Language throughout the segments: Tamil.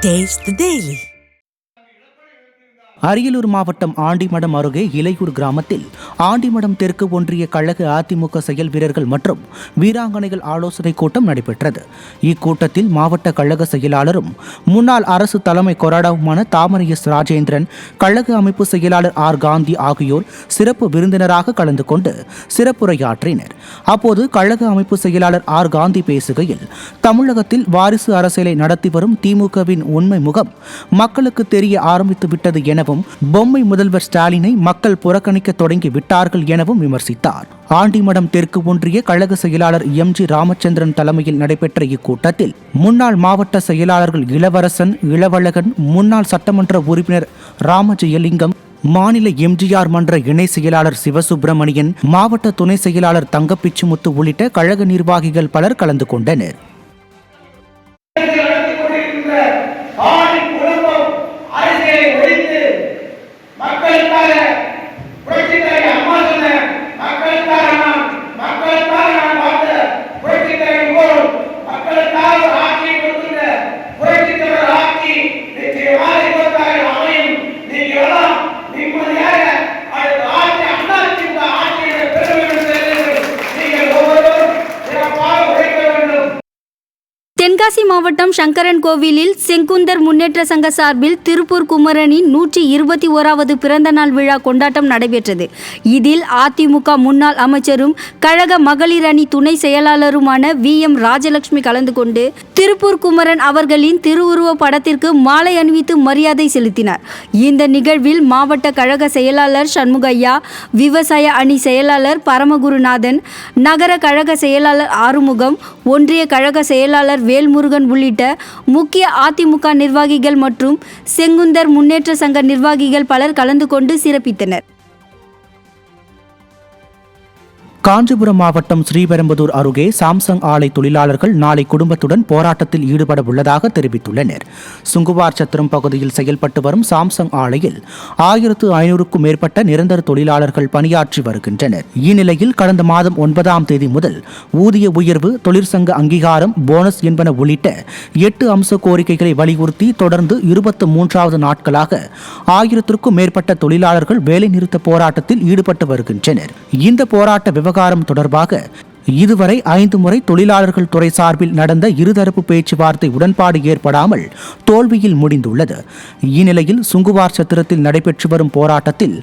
Taste the Daily. அரியலூர் மாவட்டம் ஆண்டிமடம் அருகே இலையூர் கிராமத்தில் ஆண்டிமடம் தெற்கு ஒன்றிய கழக அதிமுக செயல் வீரர்கள் மற்றும் வீராங்கனைகள் ஆலோசனைக் கூட்டம் நடைபெற்றது. இக்கூட்டத்தில் மாவட்ட கழக செயலாளரும் முன்னாள் அரசு தலைமை கொறடாவுமான தாமரை எஸ் ராஜேந்திரன், கழக அமைப்பு செயலாளர் ஆர் காந்தி ஆகியோர் சிறப்பு விருந்தினராக கலந்து கொண்டு சிறப்புரையாற்றினர். அப்போது கழக அமைப்பு செயலாளர் ஆர் காந்தி பேசுகையில், தமிழகத்தில் வாரிசு அரசியலை நடத்தி வரும் திமுகவின் உண்மை முகம் மக்களுக்கு தெரிய ஆரம்பித்து விட்டது எனவும், பொம்மை முதல்வர் ஸ்டாலினை மக்கள் புறக்கணிக்க தொடங்கி விட்டார்கள் எனவும் விமர்சித்தார். ஆண்டிமடம் தெற்கு ஒன்றிய கழக செயலாளர் எம்.ஜி. ராமச்சந்திரன் தலைமையில் நடைபெற்ற இக்கூட்டத்தில் முன்னாள் மாவட்ட செயலாளர்கள் இளவரசன், இளவழகன், முன்னாள் சட்டமன்ற உறுப்பினர் ராமஜெயலிங்கம், மாநில எம்ஜிஆர் மன்ற இணை செயலாளர் சிவசுப்பிரமணியன், மாவட்ட துணை செயலாளர் தங்கப்பிச்சுமுத்து உள்ளிட்ட கழக நிர்வாகிகள் பலர் கலந்து கொண்டனர். தென்காசி மாவட்டம் சங்கரன் கோவிலில் செங்குந்தர் முன்னேற்ற சங்க சார்பில் திருப்பூர் குமரனின் 121வது பிறந்த நாள் விழா கொண்டாட்டம் நடைபெற்றது. இதில் அதிமுக முன்னாள் அமைச்சரும் கழக மகளிர் அணி துணை செயலாளருமான வி.எம். ராஜலட்சுமி கலந்து கொண்டு திருப்பூர் குமரன் அவர்களின் திருவுருவ படத்திற்கு மாலை அணிவித்து மரியாதை செலுத்தினார். இந்த நிகழ்வில் மாவட்ட கழக செயலாளர் சண்முகையா, விவசாய அணி செயலாளர் பரமகுருநாதன், நகர கழக செயலாளர் ஆறுமுகம், ஒன்றிய கழக செயலாளர் வேல்முருகன் உள்ளிட்ட முக்கிய அதிமுக நிர்வாகிகள் மற்றும் செங்குந்தர் முன்னேற்ற சங்க நிர்வாகிகள் பலர் கலந்து கொண்டு சிறப்பித்தனர். காஞ்சிபுரம் மாவட்டம் ஸ்ரீபெரும்புதூர் அருகே சாம்சங் ஆலை தொழிலாளர்கள் நாளை குடும்பத்துடன் போராட்டத்தில் ஈடுபட உள்ளதாக தெரிவித்துள்ளனர். சுங்குவார் சத்திரம் பகுதியில் செயல்பட்டு வரும் சாம்சங் ஆலையில் 1500க்கும் மேற்பட்ட நிரந்தர தொழிலாளர்கள் பணியாற்றி வருகின்றனர். இந்நிலையில் கடந்த மாதம் 9ஆம் தேதி முதல் ஊதிய உயர்வு, தொழிற்சங்க அங்கீகாரம், போனஸ் என்பன உள்ளிட்ட 8 அம்ச கோரிக்கைகளை வலியுறுத்தி தொடர்ந்து 23வது நாட்களாக 1000க்கும் மேற்பட்ட தொழிலாளர்கள் வேலைநிறுத்த போராட்டத்தில் ஈடுபட்டு வருகின்றனர். இந்த போராட்ட விவகாரம் தொடர்பாக இதுவரை 5 முறை தொழிலாளர்கள் துறை சார்பில் நடந்த இருதரப்பு பேச்சுவார்த்தை உடன்பாடு ஏற்படாமல் தோல்வியில் முடிந்துள்ளது. இந்நிலையில் சுங்குவார் சத்திரத்தில் நடைபெற்று வரும் போராட்டத்தில்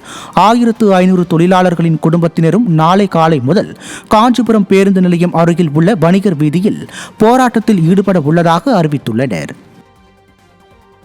1500 தொழிலாளர்களின் குடும்பத்தினரும் நாளை காலை முதல் காஞ்சிபுரம் பேருந்து நிலையம் அருகில் உள்ள வணிகர் வீதியில் போராட்டத்தில் ஈடுபட உள்ளதாக அறிவித்துள்ளனர்.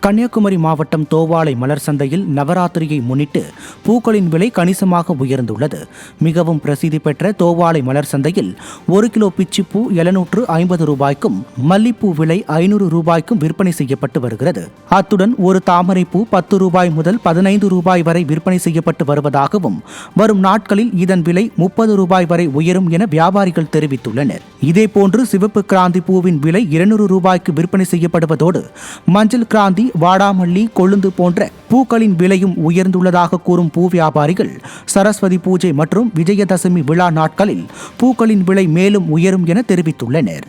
கன்னியாகுமரி மாவட்டம் தோவாளை மலர் சந்தையில் நவராத்திரியை முன்னிட்டு பூக்களின் விலை கணிசமாக உயர்ந்துள்ளது. மிகவும் பிரசித்தி பெற்ற தோவாளை மலர் சந்தையில் 1 கிலோ பிச்சிப்பூ 750 ரூபாய்க்கும், மல்லிப்பூ விலை 500 ரூபாய்க்கும் விற்பனை செய்யப்பட்டு வருகிறது. அத்துடன் ஒரு தாமரைப்பூ 10 ரூபாய் முதல் 15 ரூபாய் வரை விற்பனை செய்யப்பட்டு வருவதாகவும், வரும் நாட்களில் இதன் விலை 30 ரூபாய் வரை உயரும் என வியாபாரிகள் தெரிவித்துள்ளனர். இதேபோன்று சிவப்பு கிராந்தி பூவின் விலை 200 ரூபாய்க்கு விற்பனை செய்யப்படுவதோடு, மஞ்சள் கிராந்தி, வாடாமல்லி, கொழுந்து போன்ற பூக்களின் விலையும் உயர்ந்துள்ளதாக கூறும் பூ வியாபாரிகள், சரஸ்வதி பூஜை மற்றும் விஜயதசமி விழா நாட்களில் பூக்களின் விலை மேலும் உயரும் என தெரிவித்துள்ளனர்.